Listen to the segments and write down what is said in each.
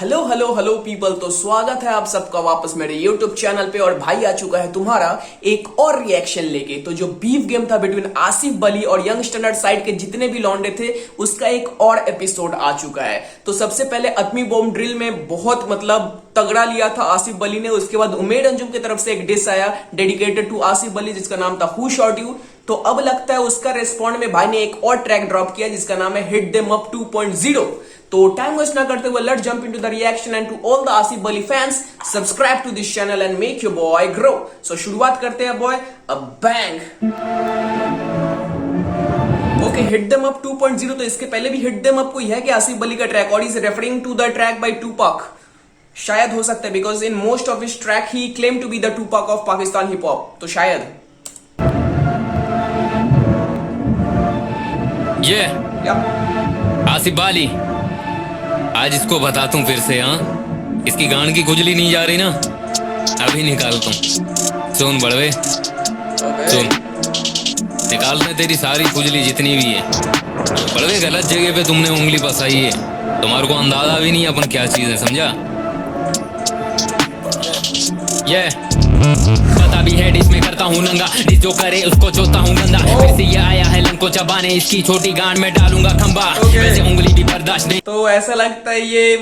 Hello hello hello people. तो स्वागत है आप सबका वापस मेरे यूट्यूब चैनल पे। और भाई आ चुका है तुम्हारा एक और रिएक्शन लेके। तो जो बीफ गेम था बिटवीन आसिफ बली और यंग स्टैंडर्ड साइड के जितने भी लौंडे थे उसका एक और एपिसोड आ चुका है। तो सबसे पहले अतमी बॉम्ब ड्रिल में बहुत तगड़ा लिया था आसिफ बली ने। उसके बाद उमेर अंजुम की तरफ से एक डिस आया डेडिकेटेड टू आसिफ बली जिसका नाम था हु शॉट यू। तो अब लगता है उसका रेस्पॉन्ड में भाई ने एक और ट्रैक ड्रॉप किया जिसका नाम है हिट देम अप 2.0। तो टाइम वेस्ट ना करते हुए let's jump into the reaction and to all the Asif Bali fans subscribe to this channel and make your boy grow. So शुरुआत करते हैं boy a bang. Okay hit them up 2.0। तो इसके पहले भी हिट देम अप कोई है कि आसिफ बली का ट्रैक और is referring to the track by Tupac? शायद हो सकता है because in most of his track he claim to be the Tupac of Pakistan hip hop. तो शायद ये आसिफ बली आज इसको बताता हूँ फिर से। हाँ इसकी गांड की खुजली नहीं जा रही ना, अभी निकालता हूँ। सुन बड़वे सुन, निकालते हैं तेरी सारी खुजली जितनी भी है। बड़वे गलत जगह पे तुमने उंगली फंसाई है, तुम्हारे को अंदाजा भी नहीं अपन क्या चीज है, समझा? ये पता भी है डिस में करता हूँ नंगा, डिस जो करे उसको चोता हूँ गंदा। फिर से ये आया है लन को चबाने, इसकी छोटी गांड में डालूंगा खंबा। वैसे उंगली भी बर्दाश्त नहीं। तो ऐसा लगता है ये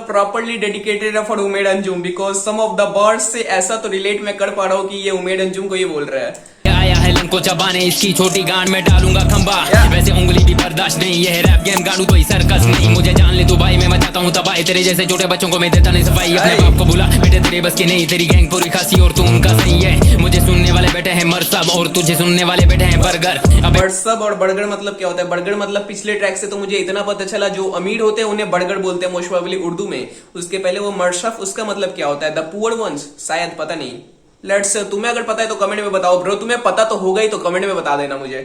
प्रॉपर्ली डेडिकेटेड है for Umer Anjum because some of the words से ऐसा तो रिलेट मैं कर पा रहा हूँ कि ये उमेर अंजुम को ये बोल रहा है। आया है लन को चबाने, इसकी छोटी गांड में डालूंगा खंबा। वैसे उंगली भी बर्दाश्त नहीं, ये है रैप गेम गाड़ू कोई सर्कस नहीं। मुझे जान ले तू भाई, मैं मचाता हूँ तबाही। तेरे जैसे छोटे बच्चों को मैं देता नहीं सफाई। अपने बाप को बुला बेटे तेरे बस की नहीं, तेरी गैंग पूरी खासी और तू उनका सही है। मुझे सुनने वाले बैठे हैं मरसब और तुझे सुनने वाले बैठे हैं बर्गर। अब मरसब और बर्गर मतलब क्या होता है? बर्गर मतलब पिछले ट्रैक से तो मुझे इतना पता चला जो अमीर होते हैं उन्हें बर्गर बोलते हैं मोस्ट प्रोबेबली उर्दू में। उसके पहले वो मरशफ, उसका मतलब क्या होता है? द पुअर वंस, शायद, पता नहीं। लेट्स, तुम्हें अगर पता है तो कमेंट में बताओ ब्रो। तुम्हें पता तो होगा ही तो कमेंट में बता देना मुझे।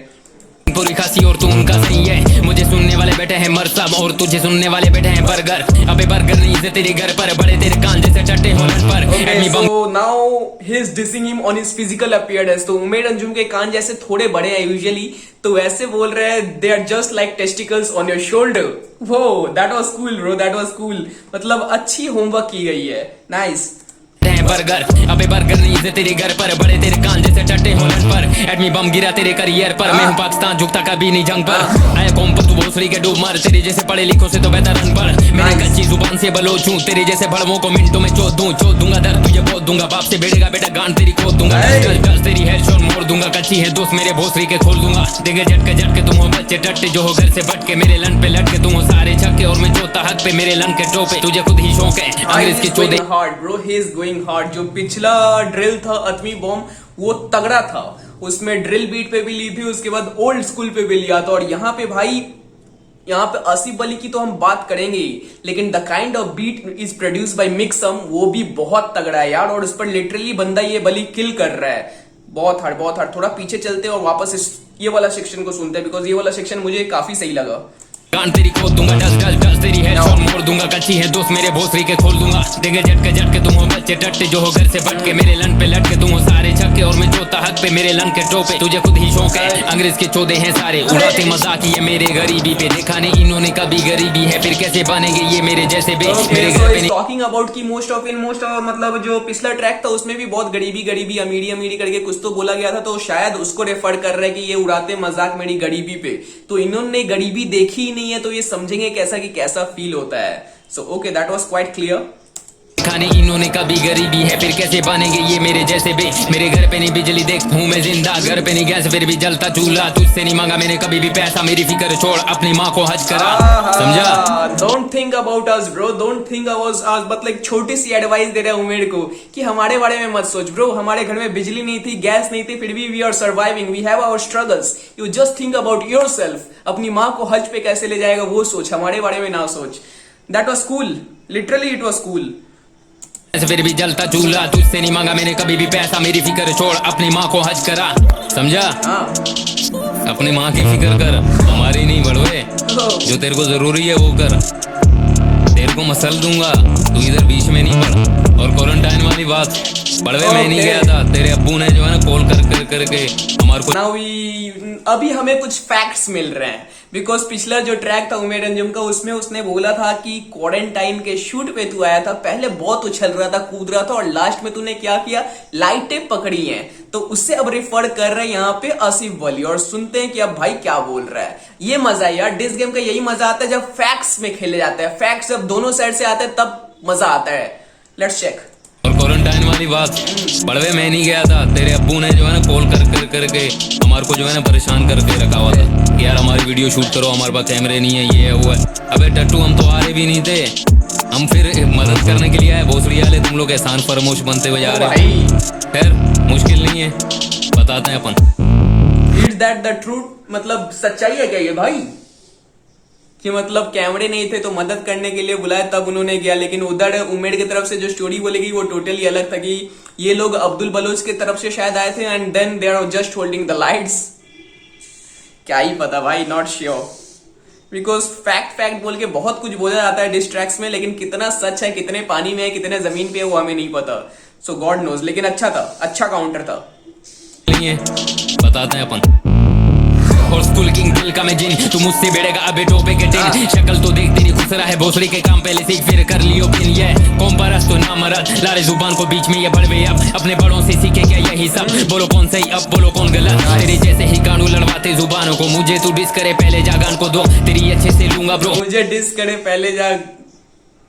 पूरी खासी और तू उनका सही है। मुझे सुनने वाले बैठे हैं मरसब और तुझे सुनने वाले बैठे हैं बर्गर। अबे बर्गर नहीं से तेरे घर पर बड़े तेरे कान जैसे चट्टे होलन पर। So now he is dissing him on his physical appearance। तो उमेर अंजुम के कान जैसे थोड़े बड़े हैं यूजुअली, तो वैसे बोल रहे हैं they are just like testicles on your shoulder। वो that was cool bro, that was cool। मतलब अच्छी होमवर्क की गई है, नाइस। बर्गर अबे बर्गर नहीं से तेरे घर पर बड़े तेरे कान जैसे चट्टे होलन पर। एडमी बम गिरा तेरे करियर पर, मैं हूँ पाकिस्तान झुकता कभी नहीं जंग पर। आया कौम पर तू भोसड़ी के डूब मर, तेरे जैसे पढ़े लिखों से तो बेहतर अनपढ़। मेरी कच्ची जुबान से बलोच हूँ, तेरे जैसे भड़वों को मिनटों में चोद दूंगा दर्द तुझे बोल दूंगा। बाप से बेड़ेगा बेटा गांड तेरी खोद दूंगा, तेरी हेड शोर मोड़ दूंगा। कच्ची है दोस्त मेरे भोसड़ी के खोल दूंगा। देखे झटके तुम हो बच्चे टट्टे जो हो घर से बटके, मेरे लन पे लटके तुम हो सारे छक्के और मैं चौथा हक पे मेरे लन के टोपे। तुझे खुद ही शौक है अंग्रेज की चोदे hard bro, he is going hard. जो पिछला ड्रिल था अतमी बॉम्ब वो तगड़ा था, उसमें ड्रिल बीट पे भी ली थी, उसके बाद ओल्ड स्कूल पे भी लिया था। और यहाँ पे भाई, यहाँ पे आसिफ बली की तो हम बात करेंगे ही, लेकिन the kind of beat is produce by Mixam वो भी बहुत तगड़ा है यार। और उस पर लिटरली बंदा ये बली किल कर रहा है। बहुत हार्ड, बहुत हार्ड। थोड़ा पीछे चलते और वापस इस ये वाला सेक्शन को सुनते हैं बिकॉज ये वाला सेक्शन मुझे काफी सही लगा। गान तेरी खोद दूंगा, डस तेरी हेड शॉट मोड़ दूंगा। कच्ची है दोस्त मेरे भोसड़ी के खोल दूंगा। देखे झटके तुम हो बच्चे टट्टे जो हो घर से बटके, मेरे लन पे लटके तुम हो सारे छक्के और मैं चौथा हक पे मेरे लन के टोपे। तुझे खुद ही शौक है अंग्रेज के चौदे हैं सारे, उड़ाते मजाक ये मेरे गरीबी पे। देखा नहीं इन्होंने कभी गरीबी है, फिर कैसे बनेंगे ये मेरे जैसे बे। मेरे घर पे टॉकिंग अबाउट की मोस्ट ऑफ मतलब जो पिछला ट्रैक था उसमें भी बहुत गरीबी अमीरी करके कुछ तो बोला गया था, तो शायद उसको रेफर कर रहा है कि ये उड़ाते मजाक मेरी गरीबी पे। तो इन्होंने गरीबी देखी ही नहीं है तो ये समझेंगे कैसा कि कैसा फील होता है। So okay, that was quite clear. खाने इन्होंने कभी गरीबी है, फिर कैसे बनेंगे ये मेरे जैसे बे। मेरे घर पे नहीं बिजली देख हूँ मैं जिंदा, घर पे नहीं गैस फिर भी जलता चूल्हा। तुझसे नहीं मांगा मैंने कभी भी पैसा, मेरी फिक्र छोड़ अपनी माँ को हज करा, समझा? Don't think about us bro, don't think about us. मतलब एक छोटी सी एडवाइस दे रहे हैं उमेर को कि हमारे बारे में मत सोच ब्रो। हमारे घर में बिजली नहीं थी, गैस नहीं थी, फिर भी we are surviving, we have our struggles. You just think about yourself. अपनी माँ को हज पे कैसे ले जाएगा वो सोच, हमारे बारे में ना सोच। That was cool, literally it was cool. फिर भी जलता चूल्हा, तुझसे नहीं मांगा मैंने कभी भी पैसा, मेरी फिक्र छोड़ अपनी माँ को हज करा, समझा? अपनी माँ की फिक्र कर, हमारी नहीं बढ़वे। जो तेरे को जरूरी है वो कर, तेरे को मसल दूंगा, तू इधर बीच में नहीं पड़। और क्वारंटाइन वाली बात बढ़वे मैं नहीं गया था, तेरे अब्बू ने जो है ना कॉल करके हमारे को अभी हमें कुछ फैक्ट्स मिल रहे हैं। बिकॉज पिछला जो ट्रैक था उमेर अंजुम का, उसमें उसने बोला था कि क्वारंटाइन के शूट पे तू आया था, पहले बहुत उछल रहा था, कूद रहा था, और लास्ट में तूने क्या किया, लाइटें पकड़ी हैं। तो उससे अब रिफर कर रहे हैं यहाँ पे आसिफ अली, और सुनते हैं कि अब भाई क्या बोल रहा है। ये मजा है यार, डिस गेम का यही मजा आता है जब फैक्ट्स में खेले जाते हैं, फैक्ट्स जब दोनों साइड से आते हैं तब मजा आता है। Let's check. और क्वारंटाइन वाली बात पड़वे में नहीं गया था, तेरे अब्बू ने जो है ना कॉल कर करके हमारे को जो है ना परेशान करके रखा हुआ था कि यार हमारी वीडियो शूट करो, हमारे पास कैमरे नहीं है, ये है वो है। अबे टट्टू हम तो आ रहे भी नहीं थे, हम फिर मदद करने के लिए आए। भोसड़ी वाले तुम लोग एहसान फरमोश बनते हुए जा रहे हैं। खैर मुश्किल नहीं है, बताते हैं अपन। Is that the truth? मतलब सच्चाई है क्या ये भाई कि मतलब कैमरे नहीं थे तो मदद करने के लिए बुलाया तब उन्होंने किया, लेकिन उधर उमेर की तरफ से जो स्टोरी बोली गई वो टोटली अलग था कि ये लोग अब्दुल बलोच की तरफ से शायद आए थे and then they are just holding the lights. क्या ही पता भाई, नॉट श्योर, बिकॉज फैक्ट बोल के बहुत कुछ बोला जाता है डिस्ट्रैक्ट्स में, लेकिन कितना सच है, कितने पानी में है, कितने जमीन पे है, वो हमें नहीं पता। सो गॉड नोज, लेकिन अच्छा था, अच्छा काउंटर था। नहीं है, बताते हैं अपन। और स्कूल किंग दिल का मैं जिन, तू मुझसे बेड़ेगा अबे टोपे के टिन। शक्ल तो देख तेरी खुसरा है, भोसड़ी के काम पहले सीख फिर कर लियो पिन। ये कौन परस तो ना मरद, लारे जुबान को बीच में ये बड़वे अब अपने बड़ों से सीखे क्या यही सब। बोलो कौन सही अब बोलो कौन गलत, तेरे जैसे ही गानू लड़वाते जुबानों को। मुझे तू डिस करे पहले जागान को दो, तेरी अच्छे से लूंगा ब्रो। मुझे डिस करे पहले जा,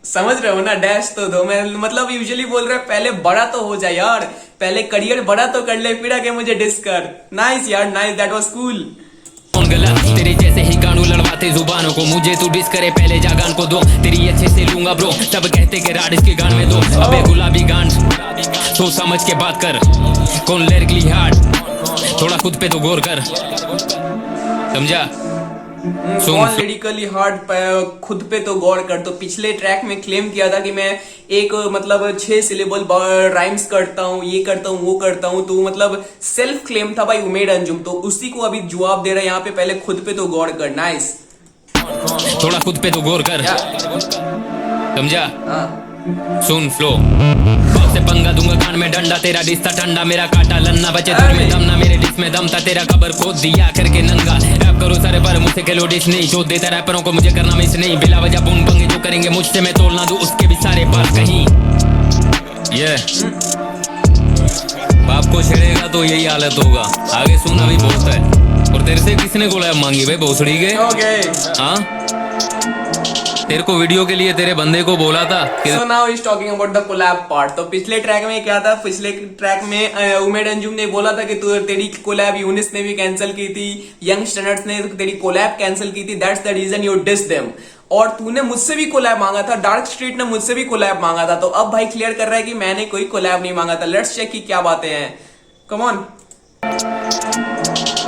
समझ रहे हो ना, डैश तो दो। मैं मतलब यूजुअली बोल रहा है पहले बड़ा तो हो जाए यार, पहले करियर बड़ा तो कर ले, फिर आके मुझे डिस कर। नाइस यार, नाइस, दैट वाज कूल। कौन गलत, तेरे जैसे ही गानू लड़वाते जुबानों को। मुझे तू डिस करे पहले जागान को दो, तेरी अच्छे से लूंगा ब्रो। सब कहते कि राड इसके गान में दो, अबे गुलाबी गांड सोच समझ के बात कर। कौन लिरिकली हार्ड, थोड़ा खुद पे तो गौर कर, समझा। कौन लिरिकली हार्ड, खुद पे तो गौर कर। तो पिछले ट्रैक में क्लेम किया था कि मैं एक मतलब 6 सिलेबल राइम्स करता हूँ, ये करता हूँ, वो करता हूँ, तो मतलब सेल्फ क्लेम था भाई उमेर अंजुम, तो उसी को अभी जवाब दे रहा है यहाँ पे, पहले खुद पे तो गौर कर। नाइस, थोड़ा खुद पे तो गौर कर, समझा। सुन फ्लो, बाप से पंगा दूंगा, कान में डंडा, तेरा डिस्ता ठंडा, मेरा काटा लन्ना। बचे तुझ में दम ना, मेरे डिस में दम था, तेरा कबर खोद दिया करके नंगा। रैप करो सारे पर मुझसे खेलो डिस नहीं, चोट देता रैपरों को मुझे करना मिस नहीं। बिला वजह बून पंगे जो करेंगे मुझसे मैं तोड़ ना दूं, उसके भी सारे बात कहीं। ये बाप को छेड़ेगा तो यही हालत होगा, आगे सुन अभी बहुत है। और तेरे से किसने कोलैब मांगी भाई भोसड़ी के? हाँ, तेरे को वीडियो के लिए तेरे बंदे को बोला था कि so now he's talking about the collab part। तो पिछले ट्रैक में क्या था, पिछले ट्रैक में उमेर अंजुम ने बोला था कि तू तेरी कोलैब यूनिस ने भी कैंसिल की थी, यंग स्टैंडर्ड्स ने तेरी कोलैब कैंसिल की थी, that's the reason you diss them. और तूने मुझसे भी कोलैब मांगा था, डार्क स्ट्रीट ने मुझसे भी कोलैब मांगा था, तो अब भाई क्लियर कर रहा है कि मैंने कोई कोलैब नहीं मांगा था। लेट्स चेक कि क्या बातें हैं, कम ऑन।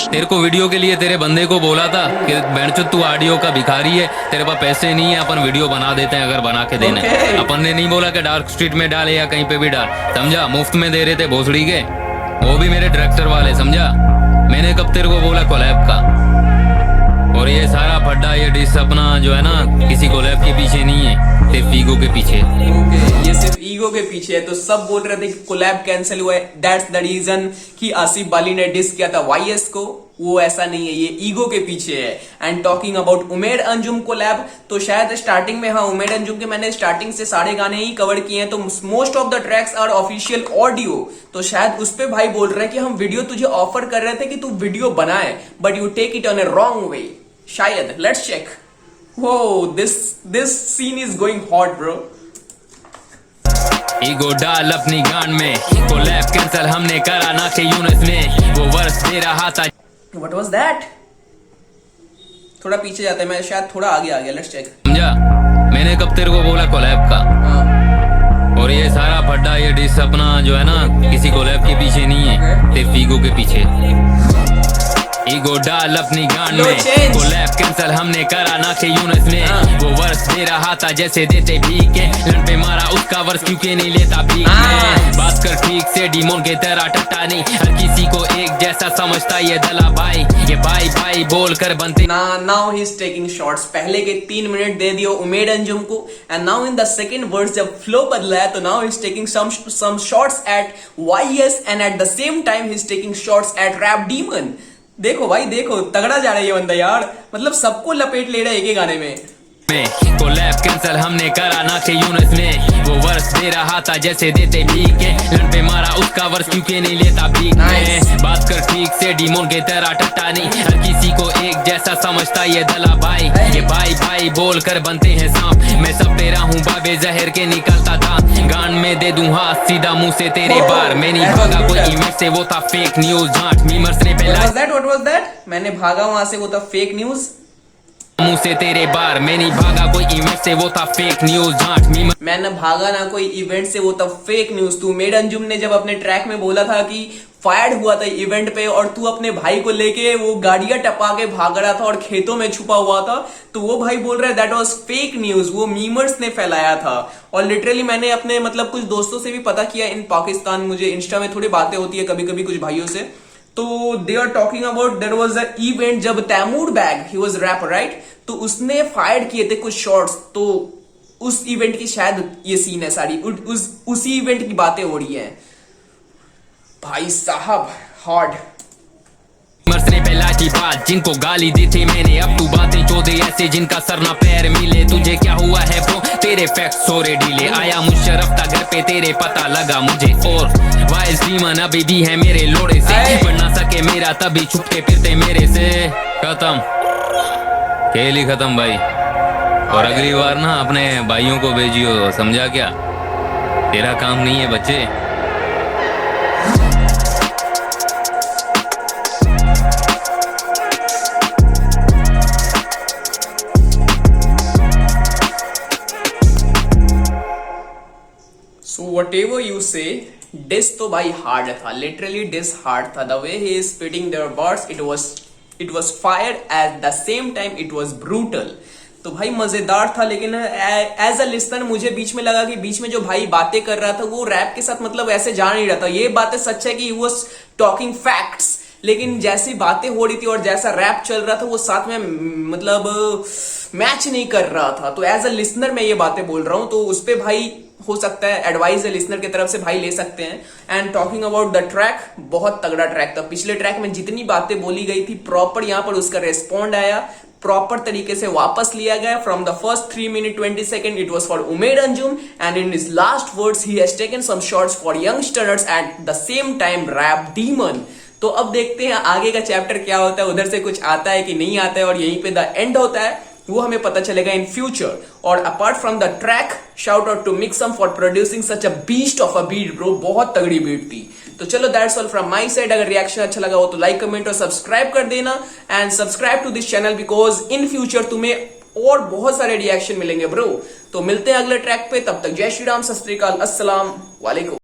तेरे को वीडियो के लिए तेरे बंदे को बोला था कि बेंचो तू ऑडियो का भिखारी है, तेरे पास पैसे नहीं है, अपन वीडियो बना देते हैं अगर बना के देने। अपन ने नहीं बोला कि डार्क स्ट्रीट में डाले या कहीं पे भी डाल, समझा। मुफ्त में दे रहे थे भोसड़ी के, वो भी मेरे डायरेक्टर वाले, समझा। मैंने कब तेरे को बोला कोलैब का? और ये सारा फड्डा, ये डिस अपना जो है ना किसी कोलैब के पीछे नहीं है, सिर्फ ईगो के पीछे। ये सिर्फ ईगो के पीछे है। तो सब बोल रहे थे कि कोलैब कैंसिल हुआ है, दैट्स द रीजन कि आसिफ अली ने डिस किया था वाईएस को। वो ऐसा नहीं है, ये ईगो के पीछे है। And talking about Umer Anjum collab, तो शायद स्टार्टिंग में, हाँ उमेर अंजुम के मैंने स्टार्टिंग से सारे गाने ही कवर किए हैं, तो most of the tracks are official audio. तो शायद उस पे भाई बोल रहे हैं कि हम वीडियो तुझे ऑफर कर रहे थे कि तू वीडियो बनाए, but you take it on a wrong way, शायद। Let's check. वो this scene is going hot bro. Ego डाल अपनी गान में, कोलैब कैंसिल हमने करा ना के यूनिस में, वो वर्ष दे रहा था। What was that? थोड़ा पीछे जाते हैं, मैं शायद थोड़ा आगे आ गया। लेट्स चेक, समझा। मैंने कब तेरे को बोला कोलैब का? और ये सारा फड्डा, ये डिस अपना जो है ना किसी कोलैब के पीछे नहीं है, सिर्फ ईगो के पीछे। ईगो डाल अपनी गान में, कोलैब कैंसिल हमने करा ना के यूनिस में, वो वर्ष दे रहा था जैसे देते भीख के, लन पे मारा उसका वर्ष क्योंकि नहीं लेता भीख में। बात कर ठीक से, डीमोन के तरह टट्टा नहीं, हर किसी को एक जैसा समझता ये दला भाई, ये भाई भाई बोल कर बनते। Now he is taking shots. पहले के 3 मिनट दे दियो उमेर अंजुम को, and now in the second verse जब फ्लो बदला है, तो now he is taking some shots at YS, and at the same time he is taking shots at Rap Demon. देखो भाई देखो, तगड़ा जा रहा है ये बंदा यार, मतलब सबको लपेट ले रहा है एक ही गाने में। कोलैब कैंसल हमने करा ना के यूनिस में, वो वर्ष दे रहा था जैसे देते भीख है, लन पे मारा उसका वर्ष क्योंकि नहीं लेता भीख में। बात कर ठीक से डीमोन के तरह टट्टा नहीं, हर किसी को एक जैसा समझता ये दला भाई, ये भाई भाई बोल कर बनते हैं सांप, मैं सब तेरा हूँ बाबे जहर के निकलता था, गान में दे दूं हाथ सीधा मुंह से तेरे बार, मैं नहीं भागा कोई इमेज से वो था फेक न्यूज, झांट मीमर्स ने पहला What was that? मैंने भागा वहां से, वो था फेक न्यूज, मुंह से तेरे बार, मैं नहीं भागा कोई इवेंट से वो था फेक न्यूज, झांट मीमर मैंने भागा ना कोई इवेंट से, वो था फेक न्यूज। तू मेड अंजुम ने जब अपने ट्रैक में बोला था कि फायर्ड हुआ था इवेंट पे और तू अपने भाई को लेके वो गाड़ियां टपा के भाग रहा था और खेतों में छुपा हुआ था, तो वो भाई बोल रहा है दैट वाज फेक न्यूज, वो मीमर्स ने फैलाया था। और लिटरली मैंने अपने मतलब कुछ दोस्तों से भी पता किया इन पाकिस्तान, मुझे इंस्टा में थोड़ी बातें होती है कभी कभी कुछ भाइयों से, तो they are talking about there was a event जब Taimour Baig he was rapper right, तो उसने फायर किए थे कुछ शॉट्स, तो उस इवेंट की शायद ये सीन है सारी, उसी इवेंट की बातें हो रही है भाई साहब। हार्ड मर्स ने पहला की बात जिनको गाली दी थी मैंने, अब तू बातें चौधे ऐसे जिनका सर ना पैर मिले, तुझे क्या हुआ है ब्रो तेरे फैक्ट्स सोरे डीले, आया मुशर्रफ था घर पे तेरे पता लगा मुझे, और वाइस डीमन अभी भी है मेरे लोड़े से, पढ़ ना सके मेरा तभी छुपके फिरते मेरे से, खत्म खेल ही खत्म भाई, और अगली बार ना अपने भाइयों को भेजियो, समझा क्या, तेरा काम नहीं है बच्चे। सो whatever you say, डिस तो भाई हार्ड था, लिटरली डिस हार्ड था, the way he is spitting their words, it was fire eight the same time it was brutal. तो भाई मजेदार था, लेकिन एज अ लिसनर मुझे बीच में लगा कि बीच में जो भाई बातें कर रहा था वो रैप के साथ मतलब ऐसे जा नहीं रहा था। ये बातें सच है कि ही वाज टॉकिंग फैक्ट्स, लेकिन जैसी बातें हो रही थी और जैसा रैप चल रहा था वो साथ में मतलब मैच नहीं कर रहा था। तो एज अ लिसनर मैं ये बातें बोल रहा हूं, तो उस पे भाई हो सकता है एडवाइस है लिसनर की तरफ से, भाई ले सकते हैं। And talking about the track, बहुत तगड़ा ट्रैक था। पिछले ट्रैक में जितनी बातें बोली गई थी प्रॉपर यहाँ पर उसका रेस्पॉन्ड आया, प्रॉपर तरीके से वापस लिया गया। From the first 3 minutes 20 seconds it was for Umer Anjum, and in his last words he has taken some shots for youngsters at the same time Rap Demon. तो अब देखते हैं आगे का चैप्टर क्या होता है, उधर से कुछ आता है कि नहीं आता है, और यहीं पे द एंड होता है वो हमें पता चलेगा इन फ्यूचर। और apart from the track, shout out to Mixam for producing such a beast of a beat bro, बहुत तगड़ी बीट थी। तो चलो that's all from my side. अगर रिएक्शन अच्छा लगा हो तो लाइक कमेंट और सब्सक्राइब कर देना, and subscribe to this channel because in future तुम्हें और बहुत सारे रिएक्शन मिलेंगे ब्रो। तो मिलते हैं अगले ट्रैक पे, तब तक जय श्री राम, सत श्री अकाल, अस्सलाम वालेकुम।